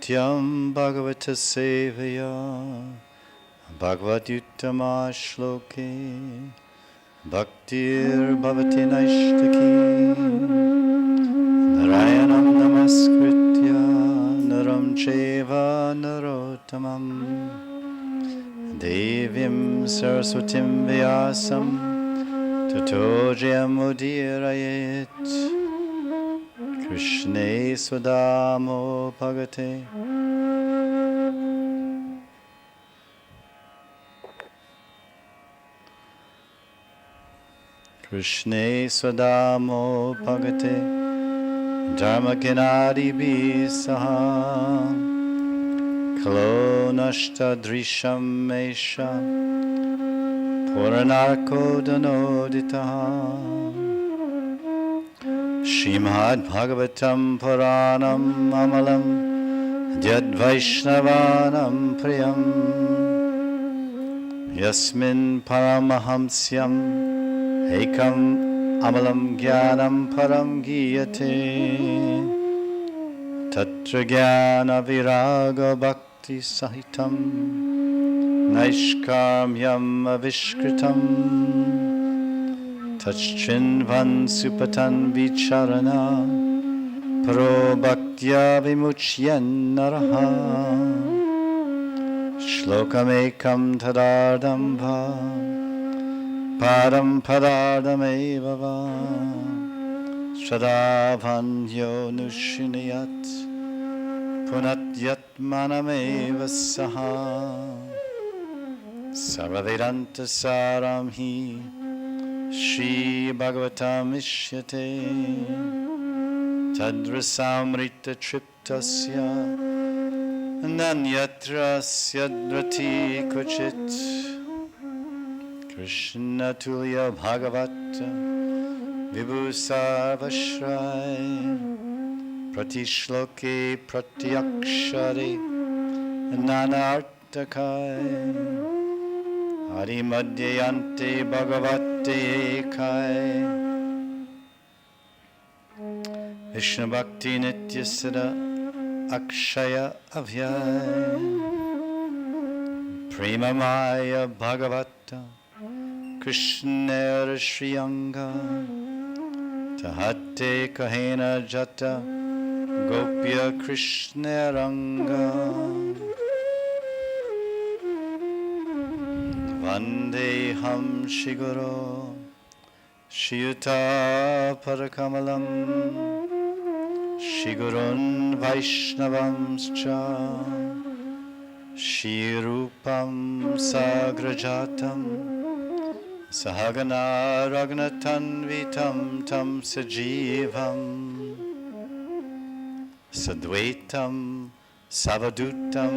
Nityam Bhagavata Sevaya Bhagavatyuttama Shloke Bhaktir Bhavati Naishtaki Narayanam Namaskritya Naram Cheva Narottamam Devim Saraswatim Vyasam Tato Jayamudirayet Krishne Swadamo Bhagate Krishne Swadamo Bhagate Dharma Kinadi Bisaha Kalo Nashta Drisham Mesha Puranarko Danoditaha Srimad Bhagavatam Puranam Amalam Dyad Vaishnavanam Priyam Yasmin Paramahamsyam Ekam Amalam Jnanam Param Giyate Tatra Jnana Viraga Bhakti Sahitam Naishkarmyam Avishkritam Tachinvan Supatan Vicharana Pro Bhaktya Vimuchyan Naraha Shlokam Tadardam Va Param Padardameva Va Shadavanyo Nushinayat Punatyat Manameva Saha Sarvavedanta Saram Hi Shri Bhagavatam Ishyate Tadrasamrita Triptasya Nanyatra Syadrati Kuchit Krishna Tulya Bhagavata Vibhusarvashray Pratishloke Pratyakshare Nanartakai Hari Madhyayante Bhagavate Kai Vishnu Bhakti Nityasada Akshaya Avyay Premamaya Bhagavata Krishna Shriyanga Tahate Kahena Jata Gopya Krishna Ranga Vandeham Shiguro Shiyuta Parakamalam Shigurun Vaishnavamscha Shirupam Sagrajatam Sahagana Ragnatanvitam Tam Sajivam Sadvaitam Savadutam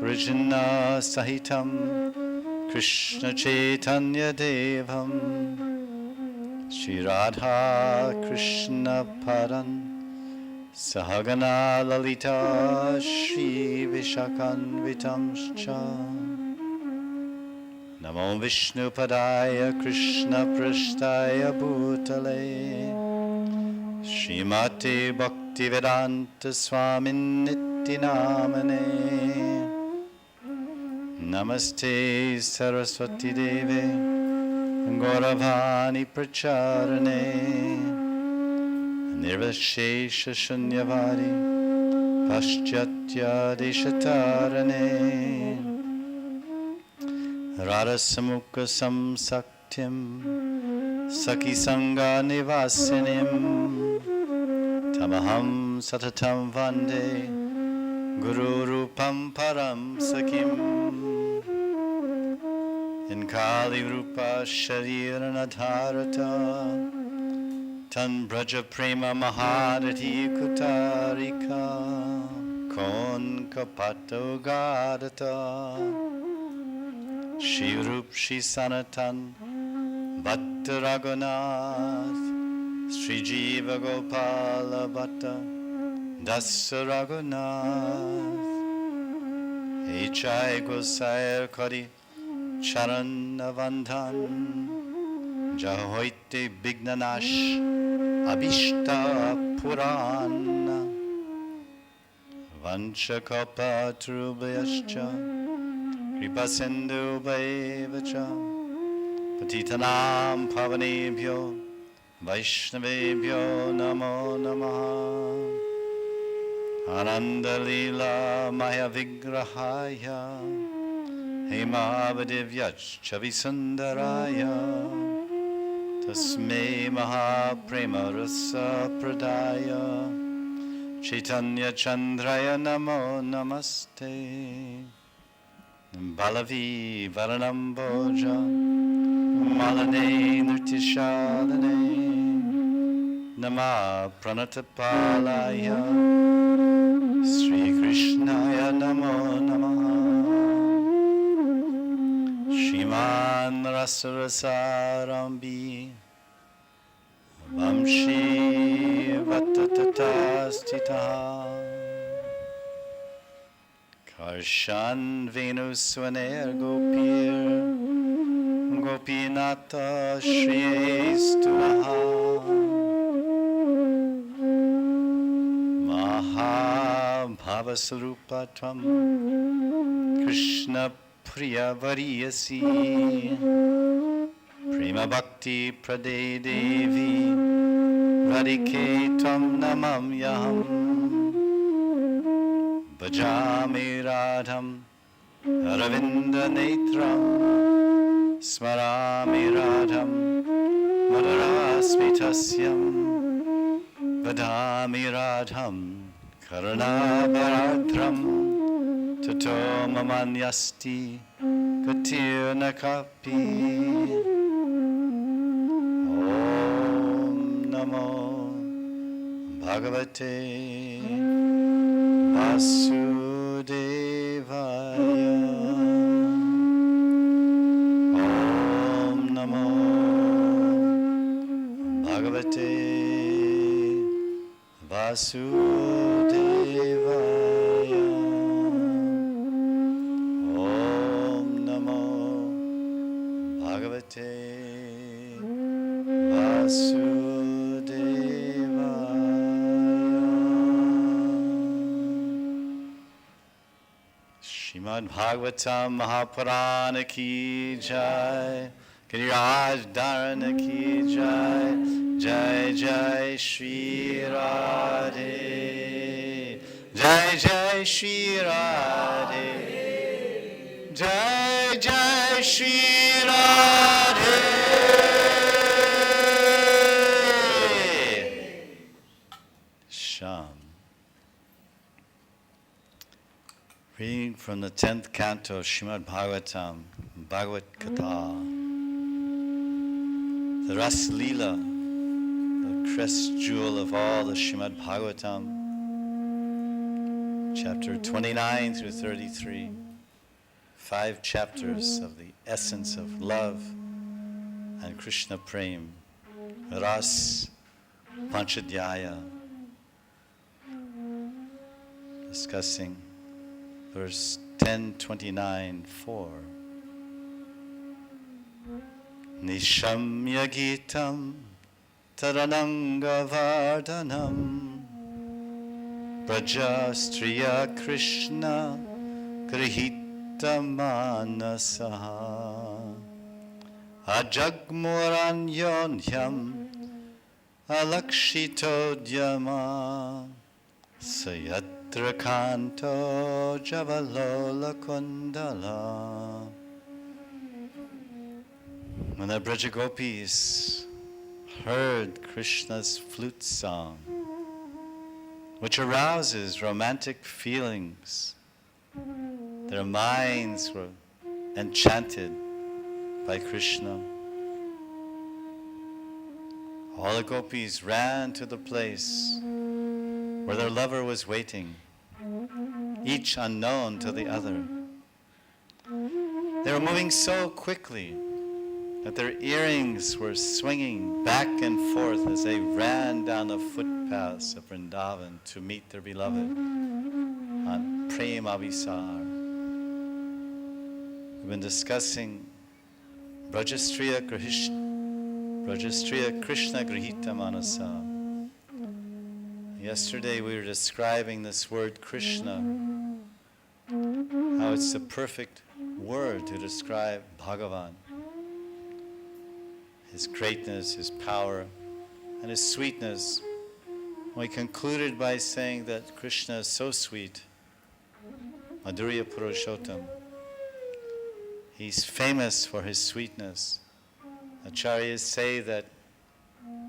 Purajana Sahitam Krishna Chaitanya Devam Shri Radha Krishna Paran Sahagana Lalita Shri Vishakanvitamscha Namo Vishnu Padaya Krishna Prashtaya Bhutale Srimate Bhaktivedanta Swamin Nitti Namane Namaste Saraswati Deve Gauravani Pracharane Nirvashesha Shunyavadi Paschatya Deshatarane Radhasamukha Samsaktim Saki Sangha Nivasinim Tamaham Satatam Vande Guru Rupam Param Sakim In Kali Rupa Sharirana Dharata Tan Braja Prema Mahanidhi Kutarika Kon Kapato Gadata Shirup Shri Sanatan Bhatta Raghunath Sri Jiva Gopala Bhatta Dasa Raghunath Echai Gosair Kari Charana Vandhan Jahoite Bignanash Abhishta Purana Vanchakalpatarubhyascha Kripasindubhaivacha Patitanam pavanebhyo Vaishnavebhyo namo namaha Ananda Lila Maya Vigrahaya Hemavadivyach Chavisundaraya Tasme Mahaprema Rasa Pradaya Chaitanya Chandraya Namo Namaste Balavi Varanam Boja Malane Nirtishalane Nama Pranatapalaya Sri Krishnaya Namo Namaha Shriman Rasarasarambi Vamshi Vattatatastitaha Karshan Venuswaner Gopir Gopinata Shriyestunaha Mahabhavasarupatvam Krishna Priya Variyasi Prema Bhakti Prade Devi Radhike Tvam Namam Yaham Bhajami Radham Aravinda Netram Smarami Radham Madarasmitasyam Vadami Radham Karunabharadram Tato Mamanyasti Katirna Kapi Om Namo Bhagavate Vasudevaya Om Namo Bhagavate Vasudevaya Om Namo Bhagavate Srimad Bhagavatam Mahapurana ki jai, Giriraj Dharana ki jai, Jai Jai Shri Radhe, Jai Jai Shri Radhe, Jai Jai Shri Radhe. Sham. Reading from the 10th canto of Srimad Bhagavatam, Bhagavad Gita. The Ras Leela, the crest jewel of all the Srimad Bhagavatam, chapter 29 through 33, 5 chapters of the essence of love and Krishna Prem, Ras Panchadhyaya, discussing verse 10:29-4. Nishamya Gitam Tarananga Vardhanam Brajastriya Krishna Grihita Manasaha Ajagmuranyonyam Alakshitodyama Sayatra Kanto Javalola Kundala. When the Brajagopis heard Krishna's flute song, which arouses romantic feelings, their minds were enchanted by Krishna. All the gopis ran to the place where their lover was waiting, each unknown to the other. They were moving so quickly that their earrings were swinging back and forth as they ran down the footpaths of Vrindavan to meet their beloved on Prem Avisar. We've been discussing Brajastriya Krishna Grihita Manasa, Yesterday we were describing this word Krishna, how it's the perfect word to describe Bhagavan. His greatness, his power, and his sweetness. We concluded by saying that Krishna is so sweet, Madhurya Purushottam. He's famous for his sweetness. Acharyas say that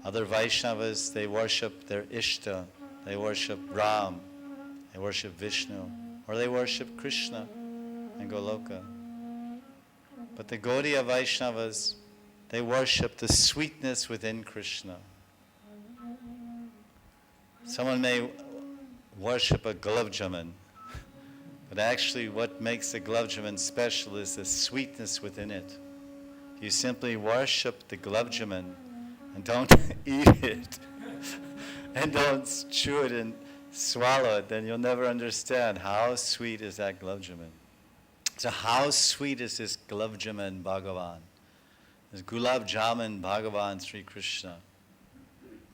other Vaishnavas, they worship their Ishta, they worship Ram, they worship Vishnu, or they worship Krishna and Goloka. But the Gaudiya Vaishnavas, they worship the sweetness within Krishna. Someone may worship a gulab jamun, but actually what makes the gulab jamun special is the sweetness within it. You simply worship the gulab jamun and don't eat it and don't chew it and swallow it, then you'll never understand how sweet is that gulab jamun. So how sweet is this gulab jamun Bhagavan? This gulab jamun Bhagavan Sri Krishna,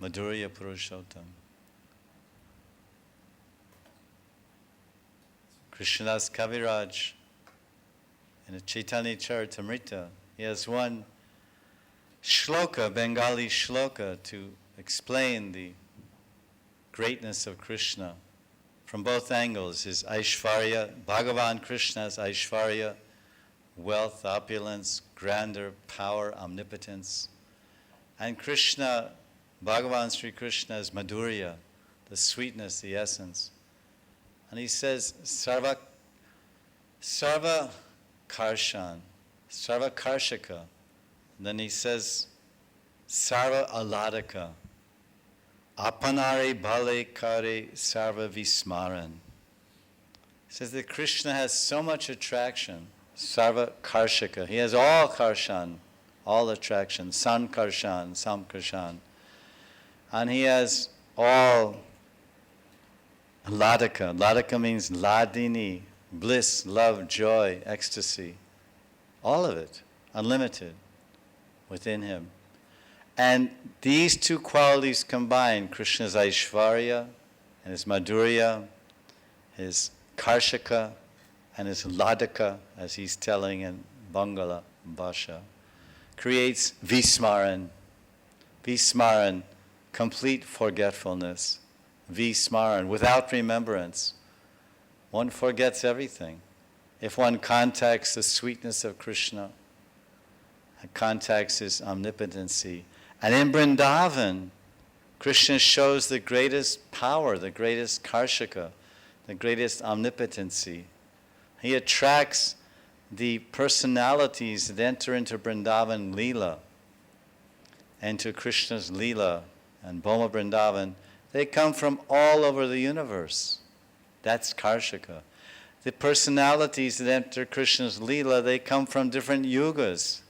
Madhurya Purushottam. Krishnadas Kaviraj, in the Chaitanya Charitamrita, he has one shloka, Bengali shloka, to explain the greatness of Krishna from both angles. His Aishvarya, Bhagavan Krishna's Aishvarya, wealth, opulence, grandeur, power, omnipotence. And Krishna, Bhagavan Sri Krishna's Madhurya, the sweetness, the essence. And he says, Sarva Karshan, Sarva Karshaka. And then he says, Sarva Aladaka, Apanare Bale Kare Sarva Vismaran. He says that Krishna has so much attraction, Sarva Karshaka. He has all Karshan, all attraction, Sankarshan, Samkarshan. And he has all Ladaka. Ladaka means Ladini, bliss, love, joy, ecstasy. All of it, unlimited, within him. And these two qualities combined, Krishna's Aishvarya and his Madhurya, his Karshaka and his Ladaka, as he's telling in Bangala Bhasha, creates Vismaran. Vismaran, complete forgetfulness. Vismaran, without remembrance. One forgets everything. If one contacts the sweetness of Krishna, contacts his omnipotency. And in Vrindavan, Krishna shows the greatest power, the greatest karshaka, the greatest omnipotency. He attracts the personalities that enter into Vrindavan Leela, into Krishna's Leela and Bhoma Vrindavan. They come from all over the universe. That's karshaka. The personalities that enter Krishna's Leela, they come from different yugas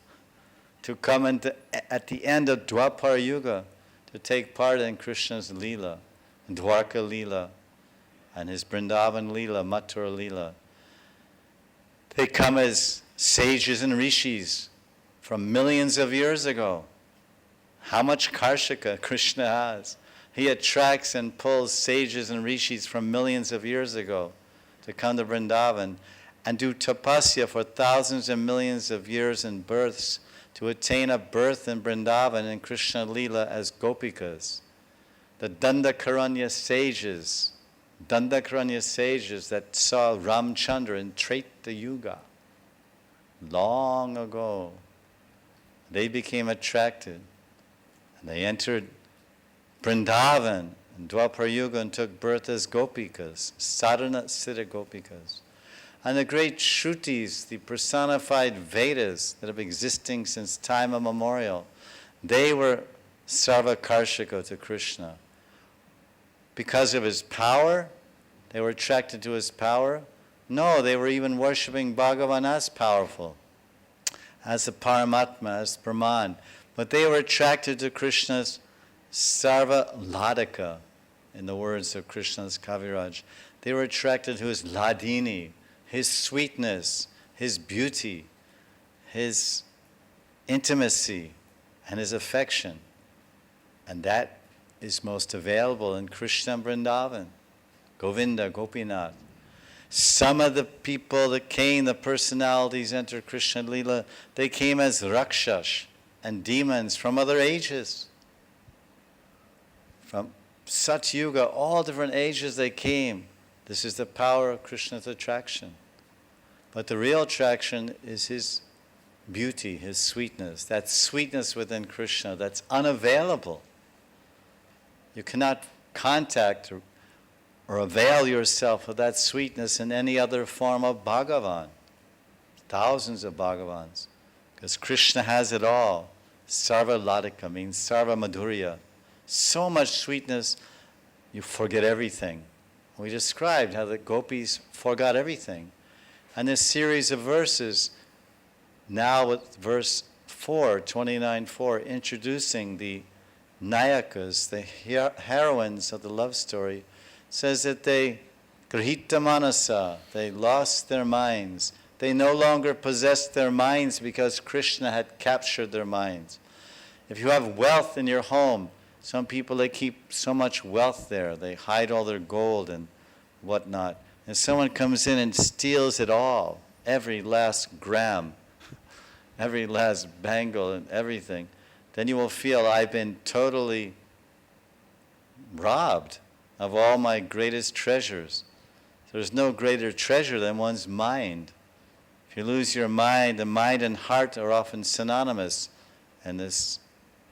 to come at the end of Dwapar Yuga to take part in Krishna's Leela, Dwarka Leela, and his Vrindavan Leela, Mathura Leela. They come as sages and rishis from millions of years ago. How much karshaka Krishna has. He attracts and pulls sages and rishis from millions of years ago to come to Vrindavan and do tapasya for thousands and millions of years and births to attain a birth in Vrindavan in Krishna Leela as gopikas. The Dandakaranya sages that saw Ramchandra in Treta Yuga long ago, they became attracted and they entered Vrindavan in Dwapar Yuga and took birth as gopikas, sadhana siddha gopikas. And the great Shrutis, the personified Vedas that have been existing since time immemorial, they were sarva karshika to Krishna. Because of his power, they were attracted to his power. No, they were even worshipping Bhagavan as powerful, as the Paramatma, as Brahman. But they were attracted to Krishna's sarva ladaka, in the words of Krishna's Kaviraj. They were attracted to his ladini, his sweetness, his beauty, his intimacy, and his affection. And that is most available in Krishna and Vrindavan, Govinda, Gopinath. Some of the people that came, the personalities entered Krishna Lila, they came as Rakshas and demons from other ages. From Satyuga, all different ages they came. This is the power of Krishna's attraction. But the real attraction is his beauty, his sweetness. That sweetness within Krishna that's unavailable. You cannot contact or avail yourself of that sweetness in any other form of Bhagavan. Thousands of Bhagavans. Because Krishna has it all. Sarva Ladika means Sarva Madhurya. So much sweetness, you forget everything. We described how the gopis forgot everything. And this series of verses, now with verse 4, 29:4, introducing the Nayakas, the heroines of the love story, says that they, grihita manasa, they lost their minds. They no longer possessed their minds because Krishna had captured their minds. If you have wealth in your home, some people, they keep so much wealth there. They hide all their gold and whatnot. And someone comes in and steals it all, every last gram, every last bangle and everything. Then you will feel, I've been totally robbed of all my greatest treasures. There's no greater treasure than one's mind. If you lose your mind, the mind and heart are often synonymous in this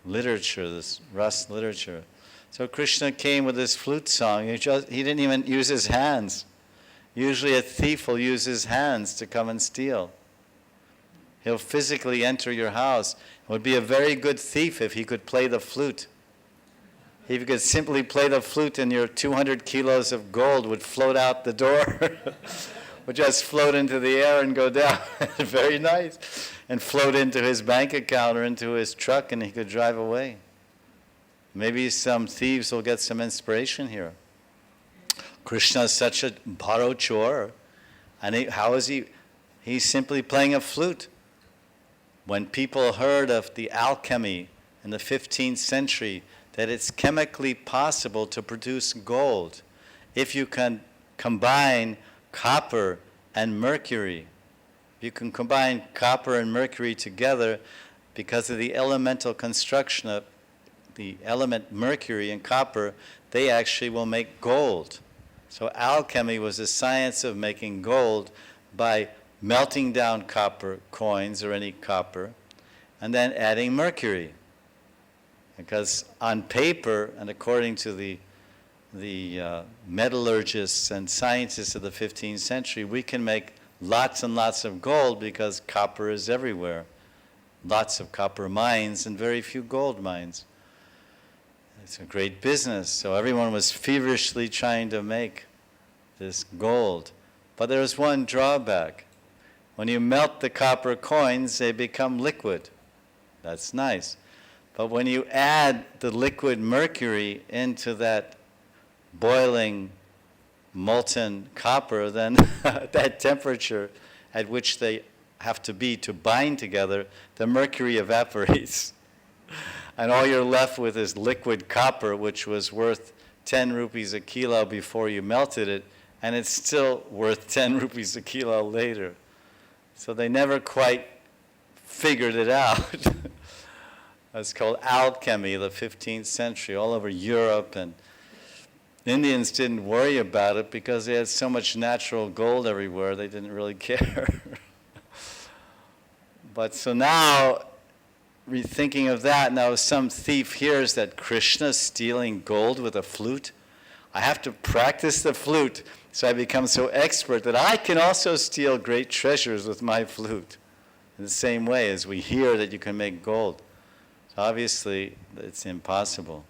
literature, this Ras literature. So Krishna came with this flute song. He didn't even use his hands. Usually a thief will use his hands to come and steal. He'll physically enter your house. It would be a very good thief if he could play the flute. If you could simply play the flute and your 200 kilos of gold would float out the door, would just float into the air and go down. Very nice. And float into his bank account or into his truck and he could drive away. Maybe some thieves will get some inspiration here. Krishna is such a bharochor. And how is he? He's simply playing a flute. When people heard of the alchemy in the 15th century, that it's chemically possible to produce gold if you can combine copper and mercury. You can combine copper and mercury together because of the elemental construction of the element mercury and copper, they actually will make gold. So alchemy was the science of making gold by melting down copper coins or any copper and then adding mercury. Because on paper, and according to the metallurgists and scientists of the 15th century, we can make lots and lots of gold because copper is everywhere. Lots of copper mines and very few gold mines. It's a great business. So everyone was feverishly trying to make this gold. But there was one drawback. When you melt the copper coins, they become liquid. That's nice. But when you add the liquid mercury into that boiling molten copper, then that temperature at which they have to be to bind together, the mercury evaporates. And all you're left with is liquid copper, which was worth 10 rupees a kilo before you melted it, and it's still worth 10 rupees a kilo later. So they never quite figured it out. It's called alchemy, the 15th century, all over Europe, and Indians didn't worry about it because they had so much natural gold everywhere, they didn't really care. But so now, rethinking of that, now some thief hears that Krishna's stealing gold with a flute. I have to practice the flute so I become so expert that I can also steal great treasures with my flute. In the same way as we hear that you can make gold. So obviously, it's impossible.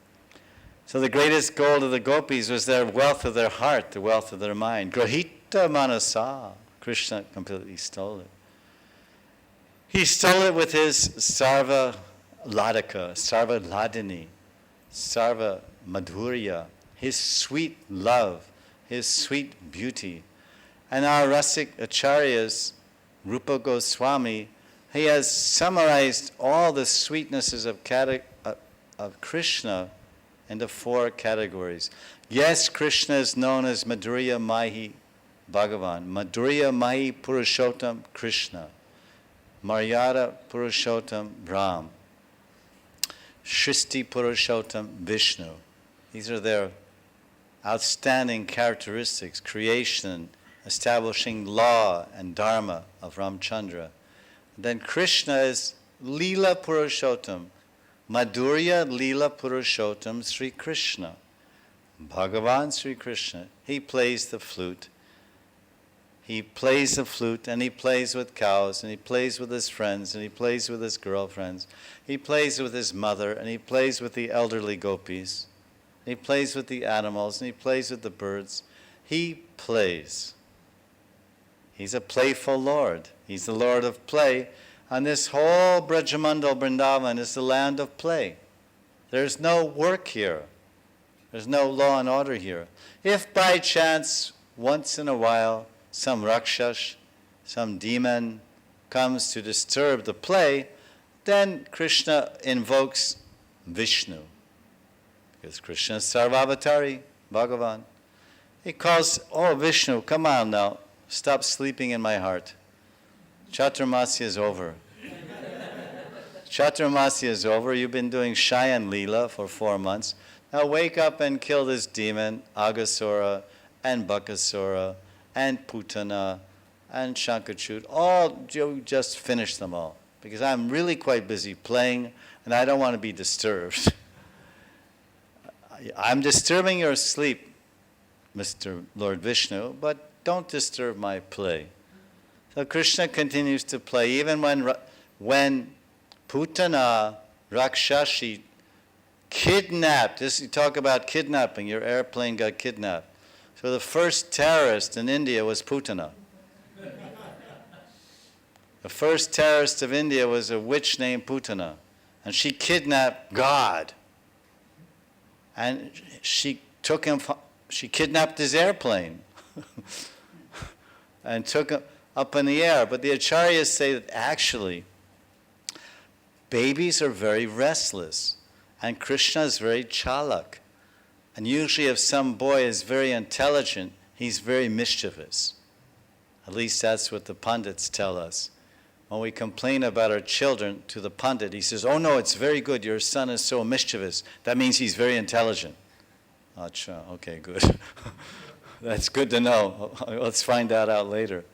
So the greatest gold of the gopis was their wealth of their heart, the wealth of their mind. Grahita manasa. Krishna completely stole it. He stole it with his sarva ladika, sarva ladini, sarva madhurya, his sweet love, his sweet beauty. And our Rasik Acharyas, Rupa Goswami, he has summarized all the sweetnesses of Krishna into 4 categories. Yes, Krishna is known as Madhurya Mahi Bhagavan. Madhurya Mahi Purushottam Krishna. Maryada Purushottam Brahm. Shristi Purushottam Vishnu. These are their outstanding characteristics, creation, establishing law and dharma of Ramchandra. Then Krishna is Leela Purushottam, Madhurya Leela Purushottam Sri Krishna. Bhagavan Sri Krishna, he plays the flute. He plays the flute and he plays with cows and he plays with his friends and he plays with his girlfriends. He plays with his mother and he plays with the elderly gopis. He plays with the animals and he plays with the birds. He plays. He's a playful Lord. He's the Lord of play. And this whole Brajamandal Vrindavan is the land of play. There's no work here. There's no law and order here. If by chance, once in a while, some Rakshas, some demon comes to disturb the play, then Krishna invokes Vishnu. Because Krishna is Sarvavatari, Bhagavan. He calls, oh Vishnu, come on now, stop sleeping in my heart. Chaturmasya is over. Chaturmasya is over. You've been doing Shayan Leela for 4 months. Now wake up and kill this demon, Agasura, and Bakasura, and Putana, and Shankachud. All, you just finish them all. Because I'm really quite busy playing, and I don't want to be disturbed. I'm disturbing your sleep, Mr. Lord Vishnu, but don't disturb my play. So Krishna continues to play, even when Putana, Rakshashi, kidnapped. You talk about kidnapping, your airplane got kidnapped. So the first terrorist in India was Putana. The first terrorist of India was a witch named Putana, and she kidnapped God. And she kidnapped his airplane and took him up in the air. But the acharyas say that actually, babies are very restless, and Krishna is very chalak. And usually if some boy is very intelligent, he's very mischievous. At least that's what the pundits tell us. When we complain about our children to the pundit, he says, oh no, it's very good, your son is so mischievous. That means he's very intelligent. Acha, okay, good. That's good to know. Let's find that out later.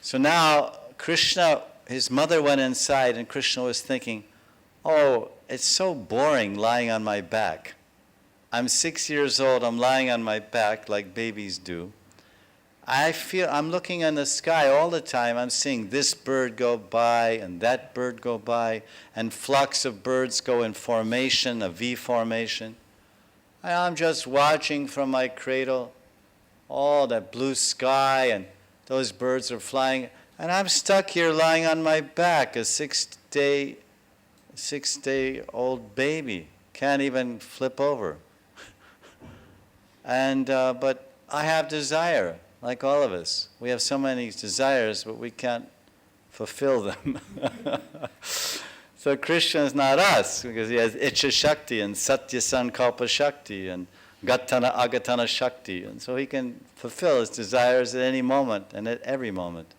So now, Krishna, his mother went inside and Krishna was thinking, oh, it's so boring lying on my back. I'm 6 years old, I'm lying on my back like babies do. I'm looking in the sky all the time. I'm seeing this bird go by and that bird go by, and flocks of birds go in formation, a V formation. And I'm just watching from my cradle, all that blue sky, and those birds are flying. And I'm stuck here lying on my back, a six-day-old baby. Can't even flip over. And but I have desire. Like all of us, we have so many desires, but we can't fulfill them. So Krishna is not us, because he has Icha Shakti and Satya Sankalpa Shakti and Gatana Agatana Shakti. And so he can fulfill his desires at any moment and at every moment.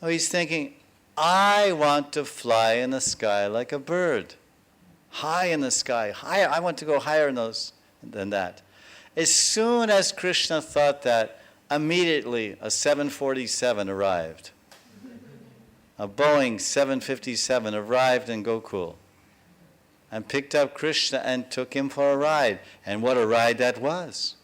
So he's thinking, I want to fly in the sky like a bird. High in the sky, higher. I want to go higher than that. As soon as Krishna thought that, immediately a 747 arrived. A Boeing 757 arrived in Gokul and picked up Krishna and took him for a ride. And what a ride that was.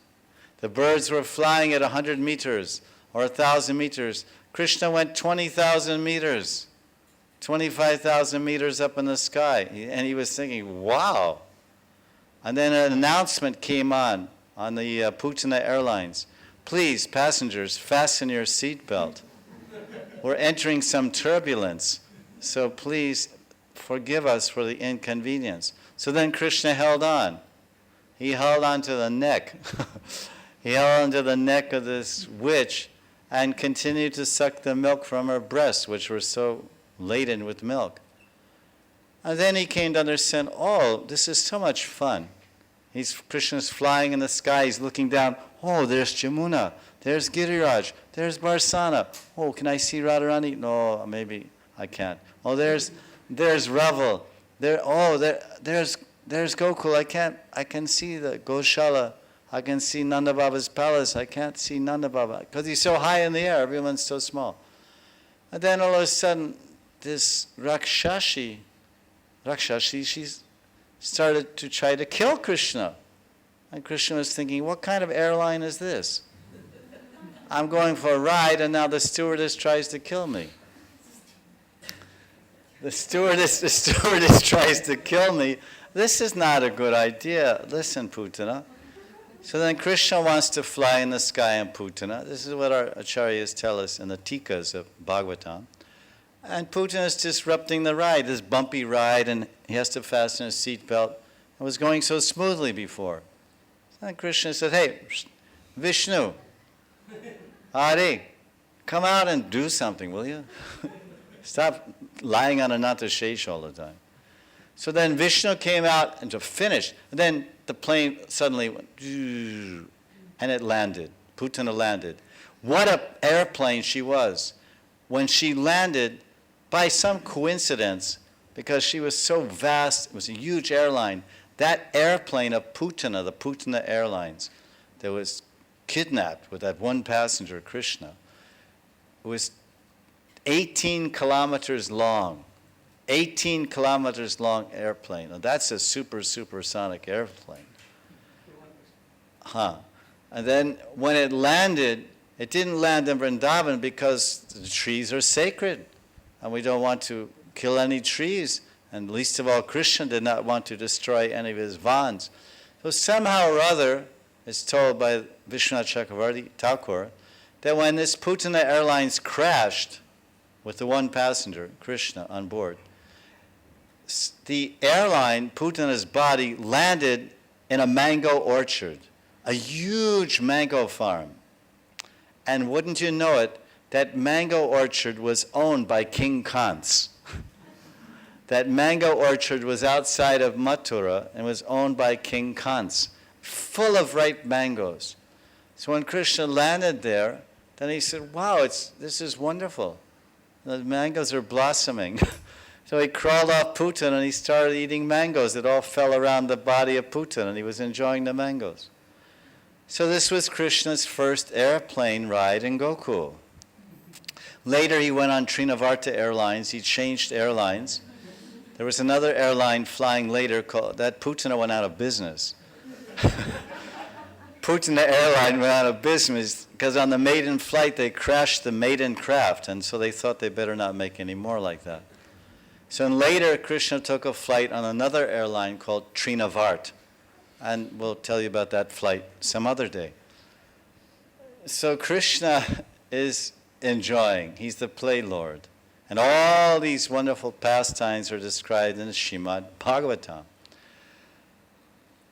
The birds were flying at 100 meters or 1,000 meters. Krishna went 20,000 meters, 25,000 meters up in the sky. And he was thinking, wow. And then an announcement came on the Putana Airlines. Please, passengers, fasten your seatbelt. We're entering some turbulence, so please forgive us for the inconvenience. So then Krishna held on. He held on to the neck. He held onto the neck of this witch and continued to suck the milk from her breasts, which were so laden with milk. And then he came to understand, oh, this is so much fun. Krishna's flying in the sky. He's looking down. Oh, there's Jamuna. There's Giriraj. There's Barsana. Oh, can I see Radharani? No, maybe I can't. Oh, there's Raval. There's Gokul. I can see the Goshala. I can see Nanda Baba's palace. I can't see Nanda Baba because he's so high in the air. Everyone's so small. And then all of a sudden, this Rakshashi, she's started to try to kill Krishna. And Krishna was thinking, what kind of airline is this? I'm going for a ride and now the stewardess tries to kill me. The stewardess tries to kill me. This is not a good idea. Listen, Putana. So then Krishna wants to fly in the sky in Putana. This is what our acharyas tell us in the tikas of Bhagavatam. And Putana is disrupting the ride, this bumpy ride, and he has to fasten his seatbelt. It was going so smoothly before. And Krishna said, hey, Vishnu, Hari, come out and do something, will you? Stop lying on Ananta Shesh all the time. So then Vishnu came out and to finish. And then the plane suddenly went, and it landed. Putana landed. What an airplane she was. When she landed, by some coincidence, because she was so vast, it was a huge airline, that airplane of Putana, the Putana Airlines, that was kidnapped with that one passenger, Krishna, was 18 kilometers long. 18 kilometers long airplane. Now that's a supersonic airplane. And then when it landed, it didn't land in Vrindavan because the trees are sacred. And we don't want to kill any trees. And least of all, Krishna did not want to destroy any of his vans. So somehow or other, it's told by Vishwanath Chakravarti Thakur, that when this Putana Airlines crashed with the one passenger, Krishna, on board, the airline, Putana's body, landed in a mango orchard, a huge mango farm. And wouldn't you know it, that mango orchard was owned by King Kans. That mango orchard was outside of Mathura and was owned by King Kans, full of ripe mangoes. So when Krishna landed there, then he said, wow, this is wonderful. The mangoes are blossoming. So he crawled off Putana and he started eating mangoes that all fell around the body of Putana, and he was enjoying the mangoes. So this was Krishna's first airplane ride in Gokul. Later he went on Trinavarta Airlines. He changed airlines. There was another airline flying later called, that Putana went out of business. Putana Airline went out of business because on the maiden flight they crashed the maiden craft, and so they thought they better not make any more like that. So later Krishna took a flight on another airline called Trinavart, and we'll tell you about that flight some other day. So Krishna is enjoying. He's the play lord. And all these wonderful pastimes are described in the Srimad Bhagavatam.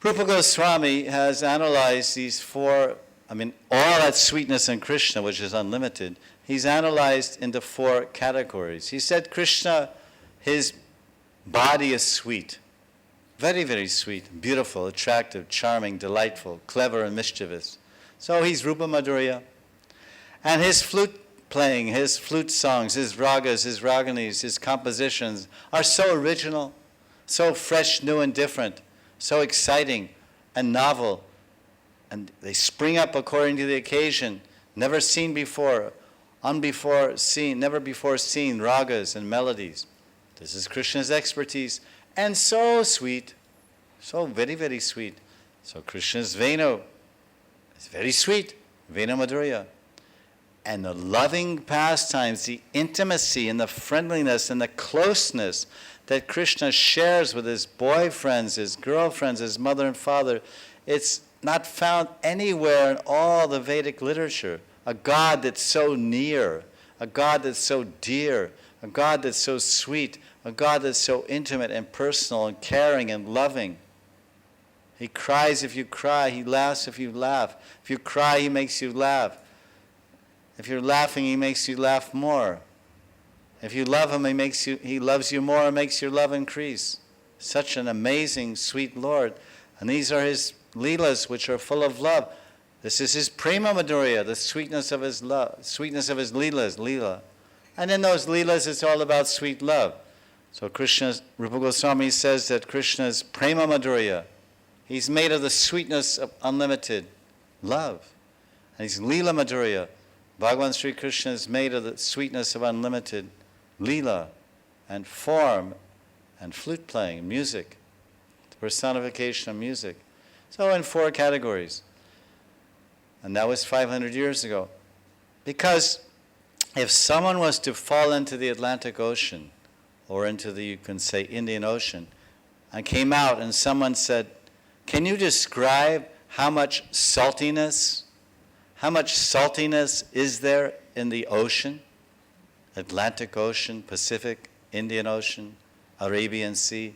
Rupa Goswami has analyzed these four, all that sweetness in Krishna, which is unlimited, he's analyzed into four categories. He said Krishna, his body is sweet, very, very sweet, beautiful, attractive, charming, delightful, clever, and mischievous. So he's Rupa Madhurya. And his flute playing, his flute songs, his ragas, his raganis, his compositions are so original, so fresh, new, and different, so exciting and novel. And they spring up according to the occasion, never seen before, never before seen ragas and melodies. This is Krishna's expertise, and so sweet, so very, very sweet. So Krishna's Venu is very sweet, Venu Madhurya. And the loving pastimes, the intimacy and the friendliness and the closeness that Krishna shares with his boyfriends, his girlfriends, his mother and father, it's not found anywhere in all the Vedic literature. A God that's so near, a God that's so dear, a God that's so sweet, a God that's so intimate and personal and caring and loving. He cries if you cry, he laughs if you laugh. If you cry, he makes you laugh. If you're laughing, he makes you laugh more. If you love him, he loves you more and makes your love increase. Such an amazing, sweet Lord. And these are his leelas, which are full of love. This is his prema madhurya, the sweetness of his love, sweetness of his leelas, leela. And in those leelas, it's all about sweet love. So Rupa Goswami says that Krishna is prema madhurya. He's made of the sweetness of unlimited love. And he's leela madhurya. Bhagavan Sri Krishna is made of the sweetness of unlimited leela and form and flute playing, music, the personification of music. So in 4 categories. And that was 500 years ago. Because if someone was to fall into the Atlantic Ocean, or into the, you can say, Indian Ocean, and came out and someone said, can you describe how much saltiness is there in the ocean? Atlantic Ocean, Pacific, Indian Ocean, Arabian Sea.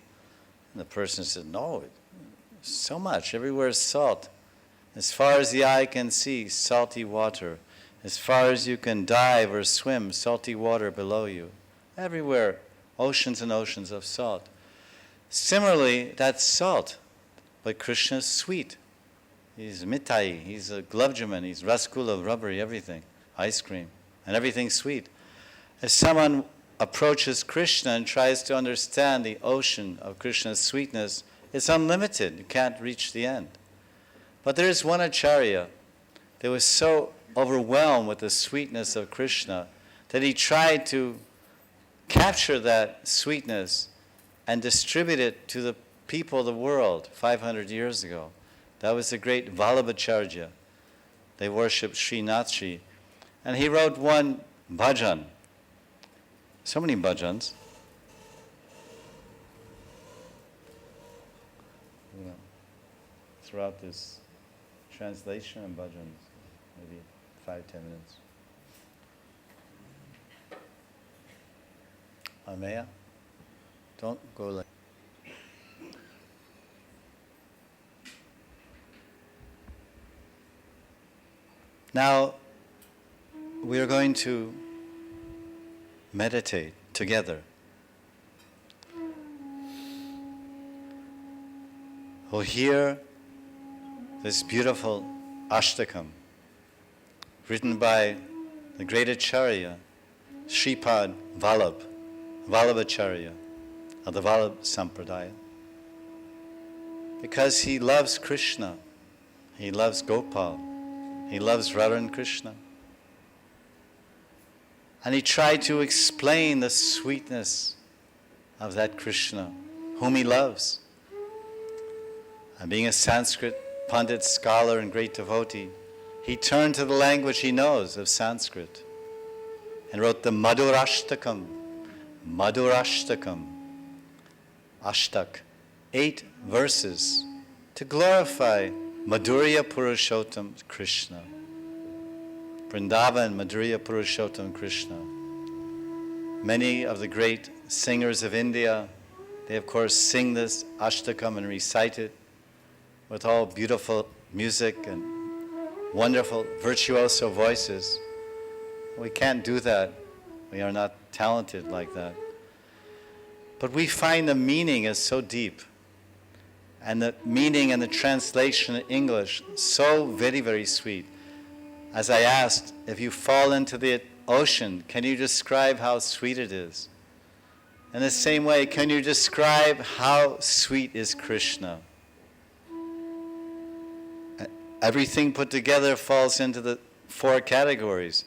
And the person said, no, so much, everywhere is salt. As far as the eye can see, salty water. As far as you can dive or swim, salty water below you. Everywhere, oceans and oceans of salt. Similarly, that's salt, but Krishna is sweet. He's mithai, he's a gulabjamun, he's rasgulla, rubbery, everything, ice cream, and everything's sweet. If someone approaches Krishna and tries to understand the ocean of Krishna's sweetness, it's unlimited, you can't reach the end. But there is one acharya that was so overwhelmed with the sweetness of Krishna that he tried to capture that sweetness and distribute it to the people of the world 500 years ago. That was the great Vallabhacharya. They worshipped Srinathji. And he wrote one bhajan. So many bhajans. Throughout this translation and bhajans, maybe 5-10 minutes. Ameya, don't go like. Now, we are going to meditate together. We'll hear this beautiful Ashtakam written by the great Acharya, Shripad Vallabhacharya of the Vallabh Sampradaya. Because he loves Krishna, he loves Gopal, he loves Radha and Krishna. And he tried to explain the sweetness of that Krishna, whom he loves. And being a Sanskrit Pandit, scholar and great devotee, he turned to the language he knows of Sanskrit and wrote the Madhurashtakam, Ashtak, 8 verses to glorify Madhurya Purushottam Krishna. Vrindavan, Madhurya Purushottam Krishna. Many of the great singers of India, they of course sing this Ashtakam and recite it with all beautiful music and wonderful virtuoso voices. We can't do that. We are not talented like that. But we find the meaning is so deep, and the meaning and the translation in English so very, very sweet. As I asked, if you fall into the ocean, can you describe how sweet it is? In the same way, can you describe how sweet is Krishna? Everything put together falls into the 4 categories.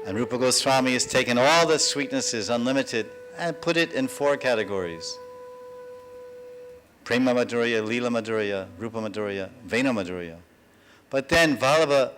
And Rupa Goswami has taken all the sweetnesses, unlimited, and put it in 4 categories. Prema Madhurya, Leela Madhurya, Rupa Madhurya, Vena Madhurya. But then Vallabha